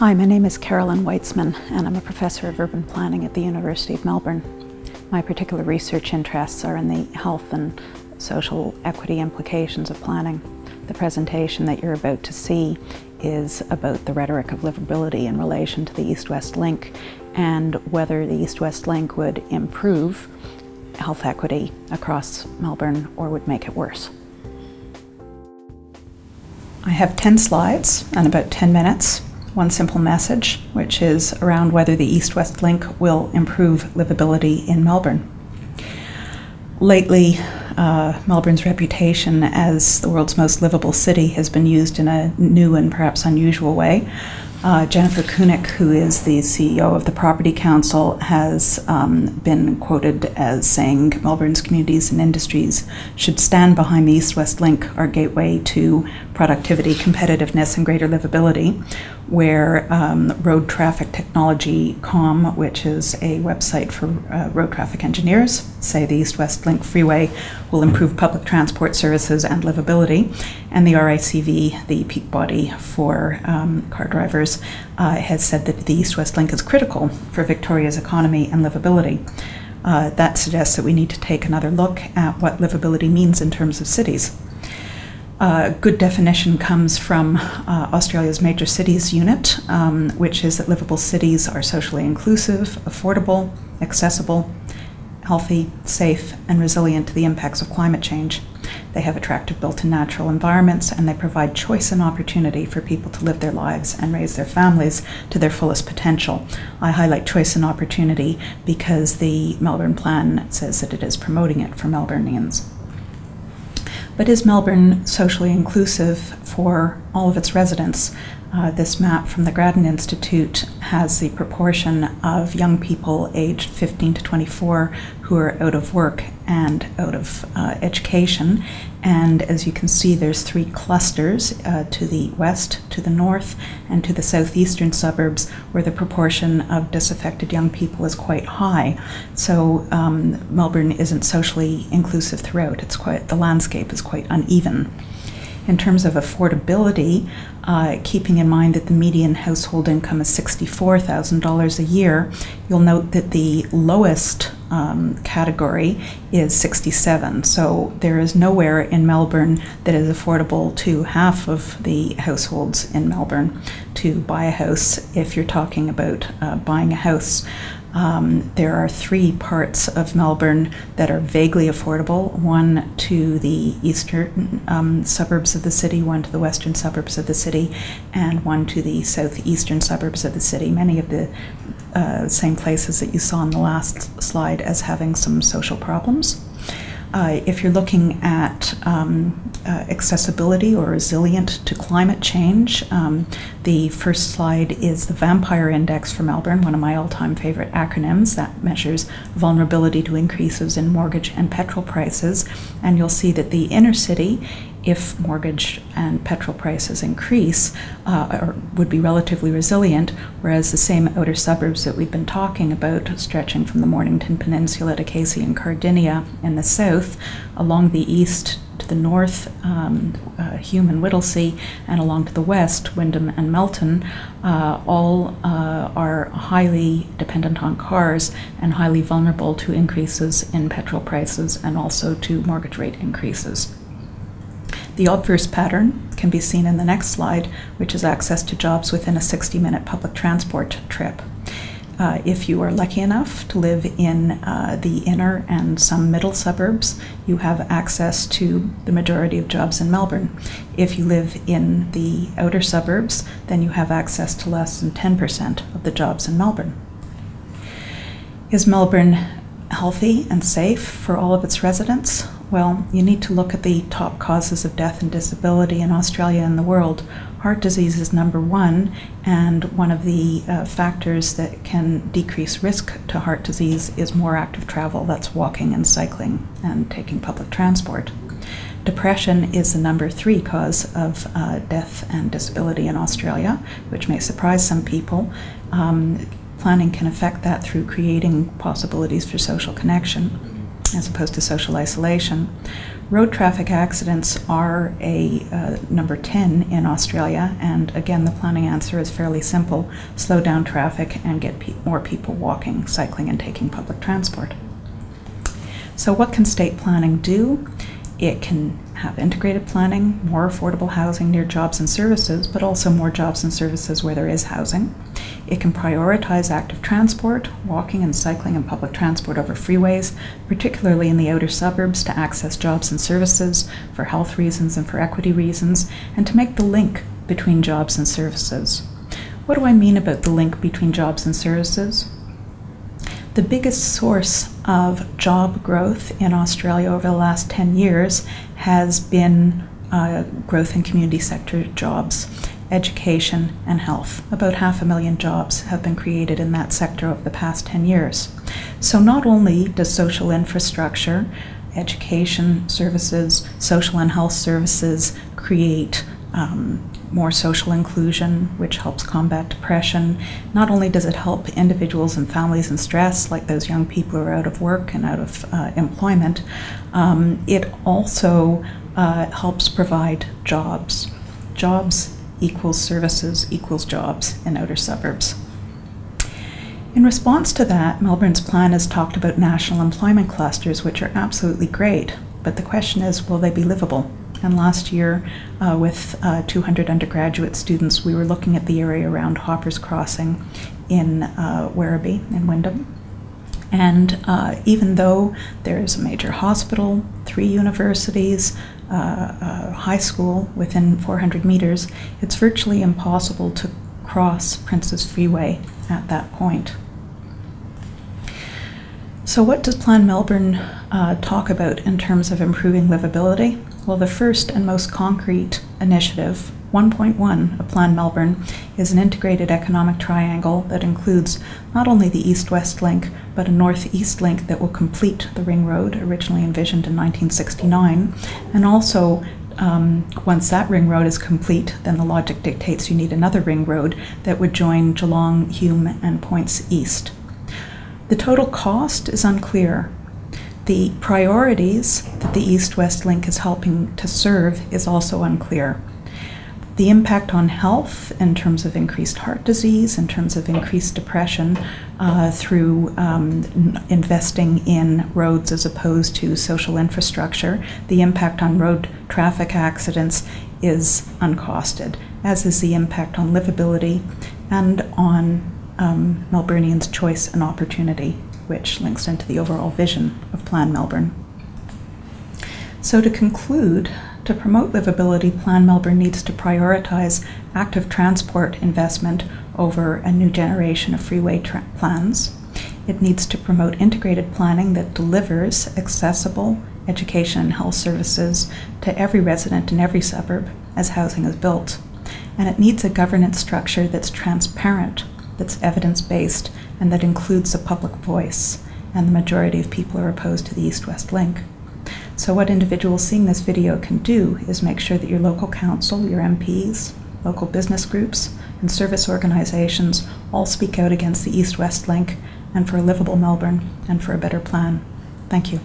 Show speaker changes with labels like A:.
A: Hi, my name is Carolyn Weitzman, and I'm a professor of urban planning at the University of Melbourne. My particular research interests are in the health and social equity implications of planning. The presentation that you're about to see is about the rhetoric of livability in relation to the East-West link and whether the East-West link would improve health equity across Melbourne or would make it worse. I have 10 slides and about 10 minutes. One simple message, which is around whether the East-West link will improve livability in Melbourne. Lately, Melbourne's reputation as the world's most livable city has been used in a new and perhaps unusual way. Jennifer Kunik, who is the CEO of the Property Council, has been quoted as saying Melbourne's communities and industries should stand behind the East-West link, our gateway to productivity, competitiveness, and greater livability, where Road Traffic Technology.com, which is a website for road traffic engineers, say the East-West link freeway will improve public transport services and livability, and the RICV, the peak body for car drivers, has said that the East-West link is critical for Victoria's economy and livability. That suggests that we need to take another look at what livability means in terms of cities. Good definition comes from Australia's Major Cities Unit, which is that livable cities are socially inclusive, affordable, accessible, healthy, safe, and resilient to the impacts of climate change. They have attractive built-in natural environments, and they provide choice and opportunity for people to live their lives and raise their families to their fullest potential. I highlight choice and opportunity because the Melbourne Plan says that it is promoting it for Melbournians. But is Melbourne socially inclusive for all of its residents? This map from the Grattan Institute has the proportion of young people aged 15 to 24 who are out of work and out of education. And as you can see, there's three clusters to the west, to the north, and to the southeastern suburbs where the proportion of disaffected young people is quite high. So Melbourne isn't socially inclusive throughout. The landscape is quite uneven. In terms of affordability, keeping in mind that the median household income is $64,000 a year, you'll note that the lowest category is 67. So there is nowhere in Melbourne that is affordable to half of the households in Melbourne to buy a house if you're talking about buying a house. There are three parts of Melbourne that are vaguely affordable, one to the eastern suburbs of the city, one to the western suburbs of the city, and one to the southeastern suburbs of the city. Many of the same places that you saw in the last slide as having some social problems. If you're looking at accessibility or resilient to climate change, the first slide is the Vampire Index for Melbourne, one of my all-time favorite acronyms that measures vulnerability to increases in mortgage and petrol prices. And you'll see that the inner city, if mortgage and petrol prices increase, would be relatively resilient, whereas the same outer suburbs that we've been talking about, stretching from the Mornington Peninsula to Casey and Cardinia in the south, along the east to the north, Hume and Whittlesea, and along to the west, Wyndham and Melton, all are highly dependent on cars and highly vulnerable to increases in petrol prices and also to mortgage rate increases. The obverse pattern can be seen in the next slide, which is access to jobs within a 60-minute public transport trip. If you are lucky enough to live in the inner and some middle suburbs, you have access to the majority of jobs in Melbourne. If you live in the outer suburbs, then you have access to less than 10% of the jobs in Melbourne. Is Melbourne healthy and safe for all of its residents? Well, you need to look at the top causes of death and disability in Australia and the world. Heart disease is number one, and one of the factors that can decrease risk to heart disease is more active travel. That's walking and cycling and taking public transport. Depression is the number 3 cause of death and disability in Australia, which may surprise some people. Planning can affect that through creating possibilities for social connection. as opposed to social isolation. Road traffic accidents are a number 10 in Australia, and again, the planning answer is fairly simple: slow down traffic and get more people walking, cycling, and taking public transport. So what can state planning do? It can have integrated planning, more affordable housing near jobs and services, but also more jobs and services where there is housing. It can prioritize active transport, walking and cycling and public transport over freeways, particularly in the outer suburbs, to access jobs and services for health reasons and for equity reasons, and to make the link between jobs and services. What do I mean about the link between jobs and services? The biggest source of job growth in Australia over the last 10 years has been growth in community sector jobs, education and health. About 500,000 jobs have been created in that sector over the past 10 years. So not only does social infrastructure, education services, social and health services create more social inclusion, which helps combat depression. Not only does it help individuals and families in stress, like those young people who are out of work and out of employment, it also helps provide jobs. Jobs equals services equals jobs in outer suburbs. In response to that, Melbourne's plan has talked about national employment clusters, which are absolutely great, but the question is, will they be livable? And last year, with 200 undergraduate students, we were looking at the area around Hoppers Crossing in Werribee in Wyndham. And even though there's a major hospital, 3 universities, a high school within 400 meters, it's virtually impossible to cross Princes Freeway at that point. So what does Plan Melbourne talk about in terms of improving livability? Well, the first and most concrete initiative, 1.1 of Plan Melbourne, is an integrated economic triangle that includes not only the east-west link, but a north-east link that will complete the ring road originally envisioned in 1969. And also, once that ring road is complete, then the logic dictates you need another ring road that would join Geelong, Hume, and Points East. The total cost is unclear. The priorities that the east-west link is helping to serve is also unclear. The impact on health in terms of increased heart disease, in terms of increased depression through investing in roads as opposed to social infrastructure, the impact on road traffic accidents is uncosted, as is the impact on livability and on Melburnians' choice and opportunity, which links into the overall vision of Plan Melbourne. So to conclude, to promote livability, Plan Melbourne needs to prioritize active transport investment over a new generation of freeway plans. It needs to promote integrated planning that delivers accessible education and health services to every resident in every suburb as housing is built. And it needs a governance structure that's transparent, that's evidence-based, and that includes the public voice, and the majority of people are opposed to the east-west link. So what individuals seeing this video can do is make sure that your local council, your MPs, local business groups, and service organizations all speak out against the east-west link and for a livable Melbourne and for a better plan. Thank you.